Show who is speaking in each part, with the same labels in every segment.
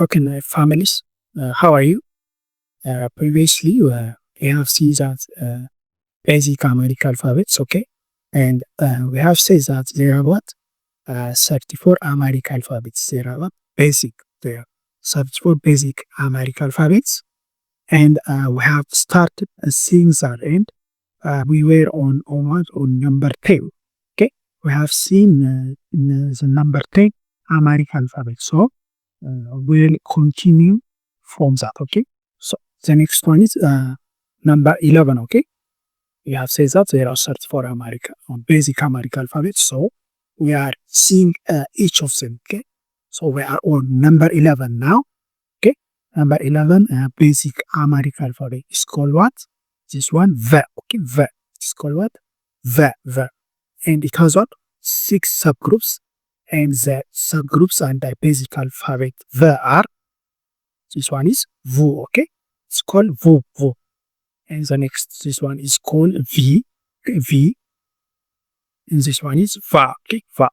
Speaker 1: Okay, my families, how are you? Previously, we have seen that basic Amharic alphabets, okay? And we have said that there are what? 34 Amharic alphabets. There are what? Basic. There are 34 basic Amharic alphabets. And we have started seeing that, and we were on what? On number 10, okay? We have seen the number 10 Amharic alphabet. So, we'll continue from that, okay? So the next one is number 11, okay? We have said that there are 34 basic Amharic alphabets, so we are seeing each of them, okay? So we are on number 11 now, okay? Number 11, basic Amharic alphabet is called what? This one, V, okay? V. It's called what? V, V. And it has what? 6 subgroups. And the subgroups and the basic alphabet V are, this one is V, okay? It's called V, V. And the next, this one is called V, okay, V. And this one is Va, okay, Va.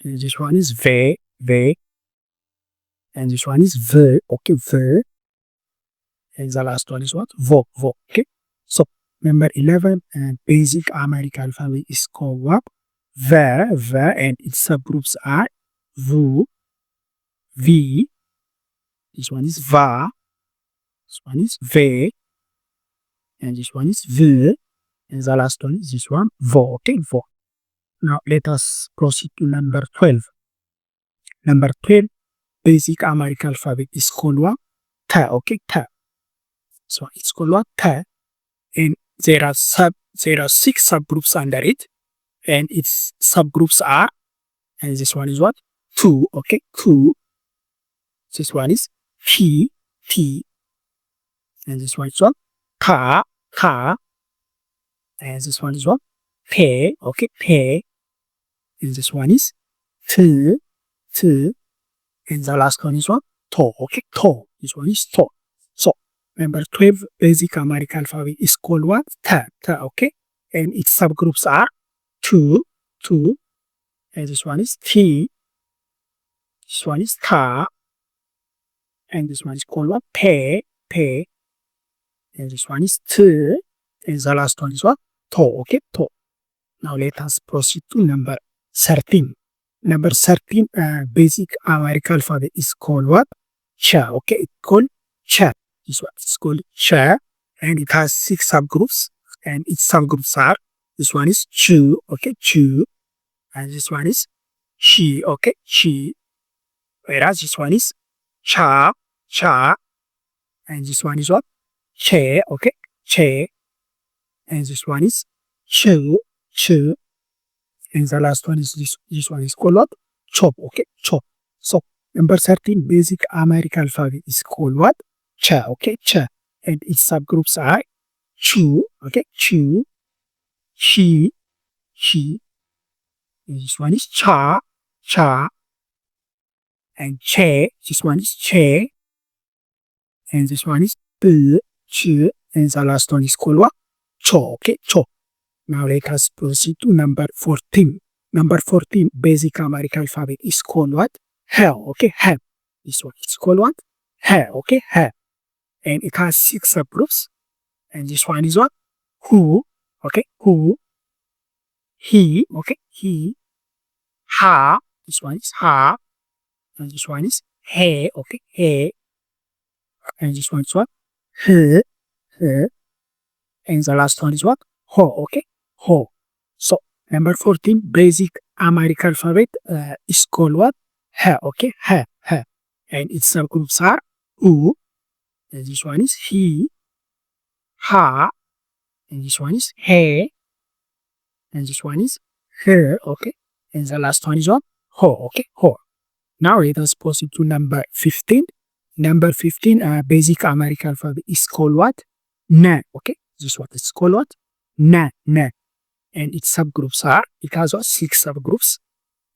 Speaker 1: And this one is V, V. And this one is V, okay, V. And the last one is what? V, V, okay? So, number 11, basic Amharic alphabet is called what? V, V, and its subgroups are V, V, this one is Va, this one is V, and this one is V, and the last one is this one, Vo, okay, Vo. Now let us proceed to number 12. Number 12, basic Amharic alphabet is called what? Ta, okay, Ta. So it's called what? Ta, and there are 6 subgroups under it. And its subgroups are, and this one is what? 2, okay, 2. This one is T, T. And this one is what? Ta, Ta. And this one is what? Te, okay, Te. And this one is T, T. And the last one is what? To, okay, To. This one is To. So, number 12, basic Amharic alphabet is called what? Ta, Ta, okay. And its subgroups are 2, 2, and this one is T, this one is Ta, and this one is called what? Pe, Pe, and this one is T, and the last one is what? To, okay, To. Now let us proceed to number 13. Number 13, basic Amharic alphabet is called what? Cha, okay, it's called Cha. This one is called Cha, and it has 6 subgroups, and its subgroups are, this one is Chu, okay, Chu. And this one is Chi, okay, Chi. Whereas this one is Cha, Cha. And this one is what? Che, okay, Che. And this one is Chu, Chu. And the last one is this one is called what? Chop, okay, Chop. So, number 13, basic Amharic alphabet is called what? Cha, okay, Cha. And its subgroups are Chu, okay, Chu. Chi, Chi, and this one is Cha, Cha, and Che, this one is Che, and this one is Pu, Chu, and the last one is called what? Cho, okay, Cho. Now let us proceed to number 14. Number 14, basic Amharic alphabet is called what? He, okay, He. This one is called what? He, okay, He. And it has 6 subgroups, and this one is what? Who, okay, Who. He, okay, He. Ha, this one is Ha. And this one is He, okay, He. And this one is what? He, He. And the last one is what? Ho, okay, Ho. So, number 14, basic Amharic alphabet is called what? He, okay, He, He. And its subgroups are U. And this one is He. Ha. And this one is He. And this one is Her, okay. And the last one is what? Ho, okay, Ho. Now let us proceed to number 15. Number 15, basic Amharic alphabet is called what? Na, okay. This one is called what? Na, Na. And its subgroups are, it has what? 6 subgroups.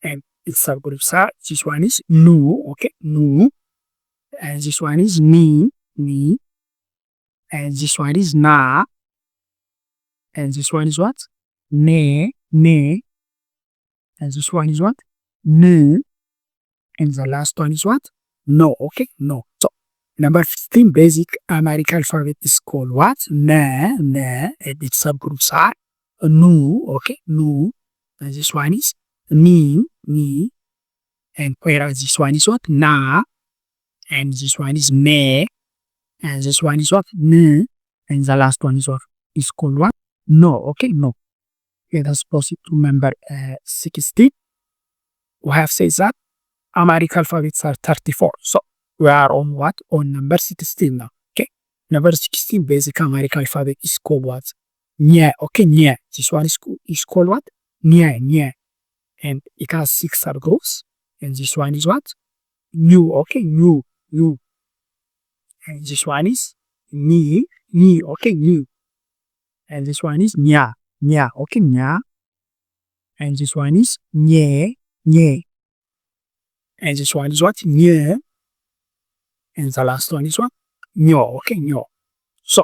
Speaker 1: And its subgroups are, this one is Nu, okay, Nu. And this one is Ni, Ni. And this one is Na. And this one is what? Ne, Ne. And this one is what? Nu. And the last one is what? No, okay? No. So, number 15 basic Amharic alphabet is called what? Na, and its subgroups are Nu, okay? Nu. And this one is Ni. And whereas this one is what? Na. And this one is Me. And this one is what? N. And the last one is what? Is called what? No, okay? No. Let us proceed to number 16. We have said that Amharic alphabets are 34. So we are on what? On number 16 now. Okay. Number 16 basic Amharic alphabet is called what? Nya. Okay, Nya. This one is called what? Nya. And it has 6 subgroups. And this one is what? New. Okay, new. And this one is Ni. Okay, new. And this one is Nya. Okay, Nya. And this one is Nye. And this one is what? Nye. And the last one is what? Nyo. Okay, Nyo. So,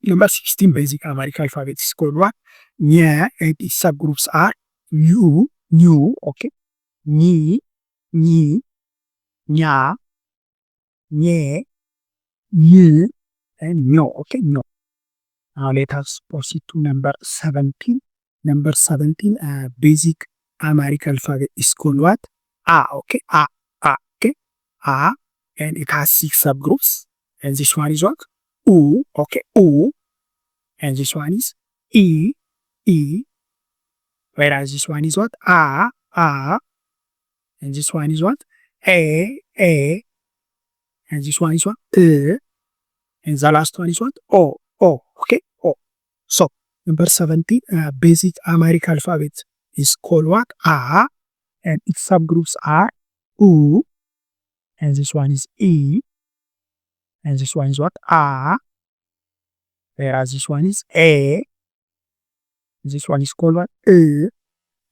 Speaker 1: number 16 basic Amharic alphabet is called what? Nya, and its subgroups are New, okay? Ni, Nya, Nye, and Nyo. Okay, Nyo. Now let us proceed to number 17. Number 17 basic Amharic alphabet is called what? Okay? Okay? And it has 6 subgroups. And this one is what? U, okay? U. And this one is E. Whereas this one is what? A. And this one is what? A. And this one is what? E. And the last one is what? O. Okay? O. So, number 17 basic Amharic alphabet is called what? A. And its subgroups are U. And this one is E. And this one is what? A. Whereas this one is A. This one is called what? E.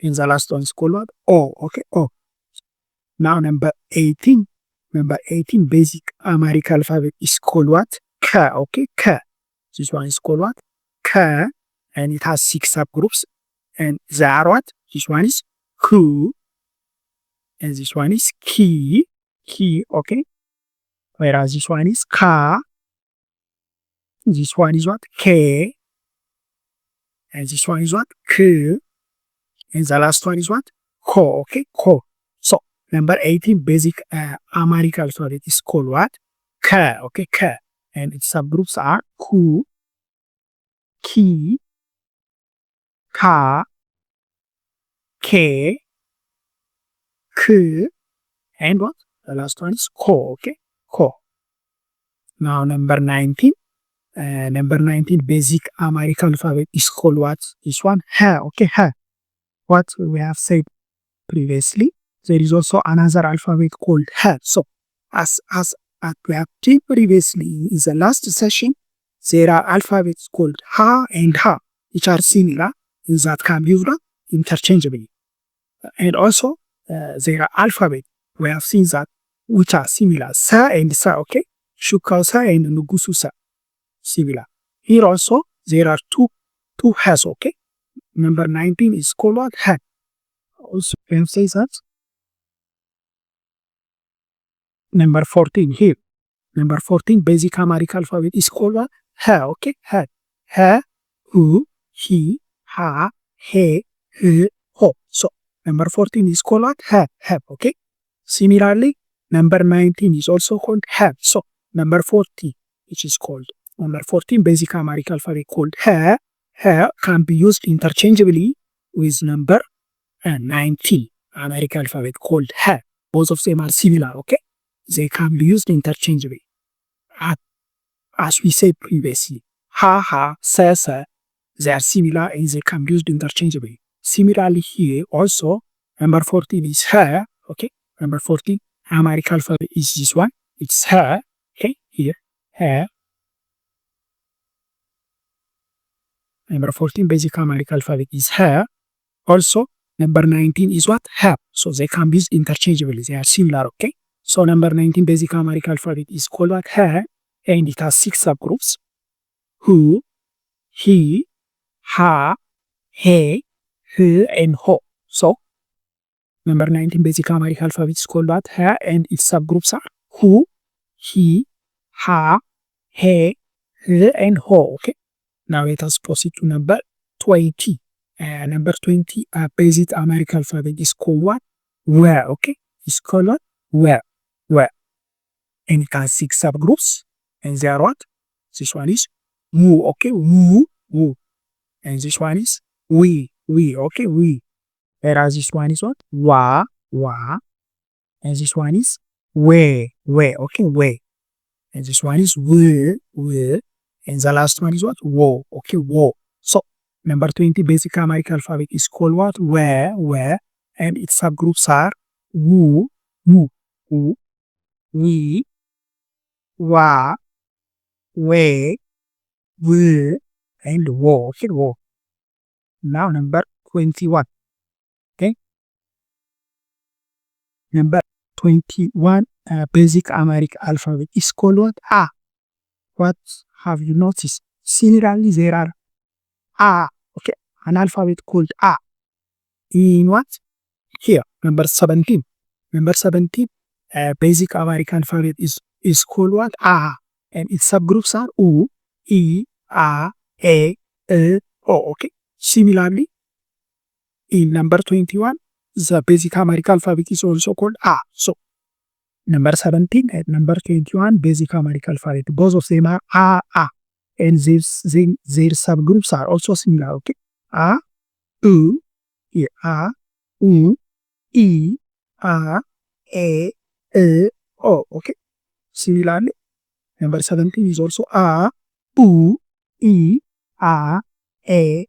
Speaker 1: And the last one is called what? O. Okay? O. Now number 18. Number 18 basic Amharic alphabet is called what? K. Okay? K. This one is called what? K. And it has 6 subgroups. And they are what? This one is Ku. And this one is Ki, okay? Whereas this one is Ka. This one is what? K. And this one is what? K. And the last one is what? Ko, okay? Ko. So, number 18 basic Amharic alphabet is called what? K, okay? K. And its subgroups are Ku, Ki, Ka, K, K, and what? The last one is Ko, okay? Ko. Now number 19. Number 19 basic Amharic alphabet is called what? This one? Ha, okay? Ha. What we have said previously, there is also another alphabet called Ha. So, as we have seen previously in the last session, there are alphabets called Ha and Ha, which are similar in that can be used interchangeably. And also, there are alphabets we have seen that which are similar, Sa and Sa, okay? Shukau Sa and Nugusu Sa, similar. Here also, there are two Has, okay? Number 19 is called what? Ha. Also, we have said that. Number 14 here. Number 14 basic Amharic alphabet is called what? Ha, okay? Ha. Ha, Hu, He, Ha, He, Ho. So, number 14 is called what? Ha, okay? Similarly, number 19 is also called Ha. So, number 40, which is called number 14 basic Amharic alphabet called Ha. Ha can be used interchangeably with number 19 Amharic alphabet called Ha. Both of them are similar, okay? They can be used interchangeably. As we said previously, Ha, Sa, they are similar and they can be used interchangeably. Similarly here also, number 14 is Ha, okay? Number 14 Amharic alphabet is this one. It's Ha, okay? Here, Ha. Number 14 basic Amharic alphabet is Ha. Also, number 19 is what? Ha. So they can be used interchangeably. They are similar, okay? So number 19 basic Amharic alphabet is called what? Ha. And it has 6 subgroups. Hu, He, Ha, He, and Ho. So, Number 19 basic Amharic alphabet is called what? Ha, and its subgroups are who, he, ha, he, and ho. Okay. Now let us proceed to number 20. Number 20 basic Amharic alphabet is called what? Where. Okay. It's called what? Where. Where. And it has 6 subgroups. And they are what? This one is woo. Okay. Woo. Woo. And this one is we. Okay. We. Whereas this one is what? Wa. And this one is we. Okay. We. And this one is we. And the last one is what? Wo. Okay. Wo. So, number 20 basic Amharic alphabet is called what? Where. And its subgroups are woo, we, wa, we, and wo. Okay. Wo. Now, number 21. Okay. Number 21 basic Amharic alphabet is called what? A. What have you noticed? Similarly, there are A. Okay. An alphabet called A. In what? Here. Number 17. Number 17 basic Amharic alphabet is called what? A. And its subgroups are U, E, A, E, O. Okay. Similarly, in number 21, the basic Amharic alphabet is also called A. So, number 17 and number 21 basic Amharic alphabet, both of them are A. And their subgroups are also similar. Okay. A, U, A, U, E, A, E, O. Okay. Similarly, number 17 is also A, U, E, A, E,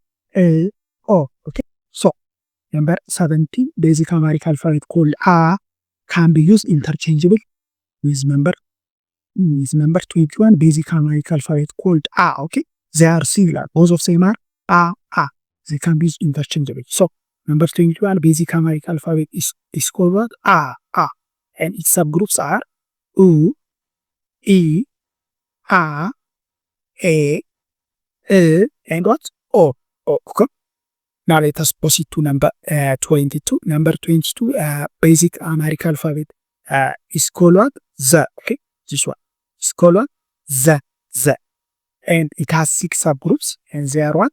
Speaker 1: O. Okay. So, number 17 basic Amharic alphabet called A can be used interchangeably with number 21 basic Amharic alphabet called A. Okay. They are similar. Both of them are A. They can be used interchangeably. So, number 21 basic Amharic alphabet is called what? A. And its subgroups are U, E, A, E, and what? O. Okay. Now let us proceed to number 22. Number 22 basic Amharic alphabet is called what? Z. Okay. This one. It's called what? Z. And it has 6 subgroups. And they are what?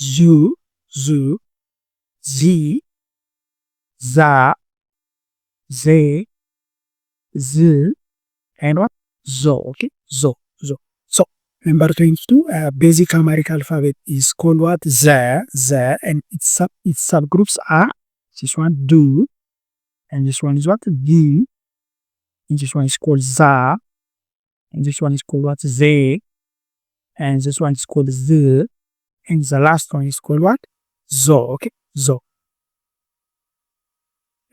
Speaker 1: Zu, Zi, Za, Ze, Z, and what? Zo. Okay. Zo. So, number 22 basic Amharic alphabet is called what? Z, and its subgroups are this one do, and this one is what? Di, and this one is called Za, and this one is called what? Ze, and this one is called Z, and the last one is called what? Zo. Okay. Zo.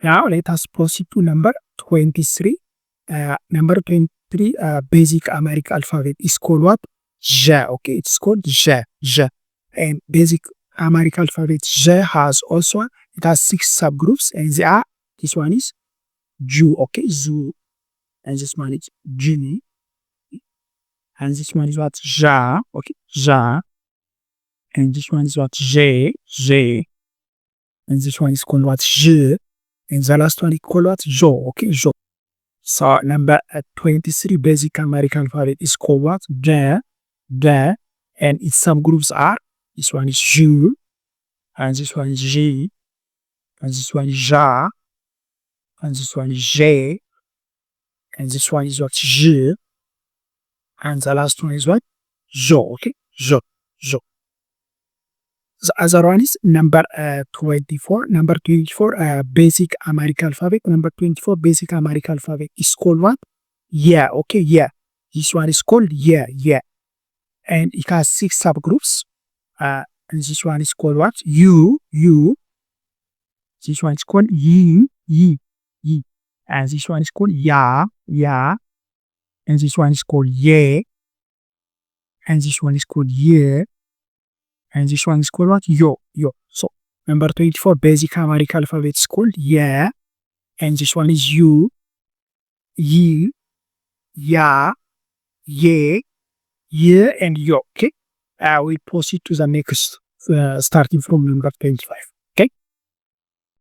Speaker 1: Now let us proceed to number 23. Number 23 basic Amharic alphabet is called what? J. Okay, it's called J. And basic Amharic alphabet J has 6 subgroups, and they are, this one is Ju. Okay, Zu, and this one is Jini, and this one is what? Ja. Okay, Ja, and this one is what? J, and this one is called what? Je, and the last one is called what? Jo. Okay, Jo. So number 23 basic Amharic alphabet is called what? J, and its subgroups are, this one is Ju, and this one is Ji, and this one is Ja, and this one is J, and this one is what? Je, and the last one is what? Jo. Okay, Jo. The other one is number 24. Number 24 basic Amharic alphabet. Number 24 basic Amharic alphabet is called what? Yeah. Okay, yeah. This one is called yeah. And it has 6 subgroups. And this one is called what? You. This one is called yi. And this one is called ya. And this one is called ye. And this one is called ye. And this one is called what? Yo. So, number 24 basic Amharic alphabet is called yeah. And this one is you, yi, ya, ye, and yo. Okay. We proceed to the next, starting from number 25.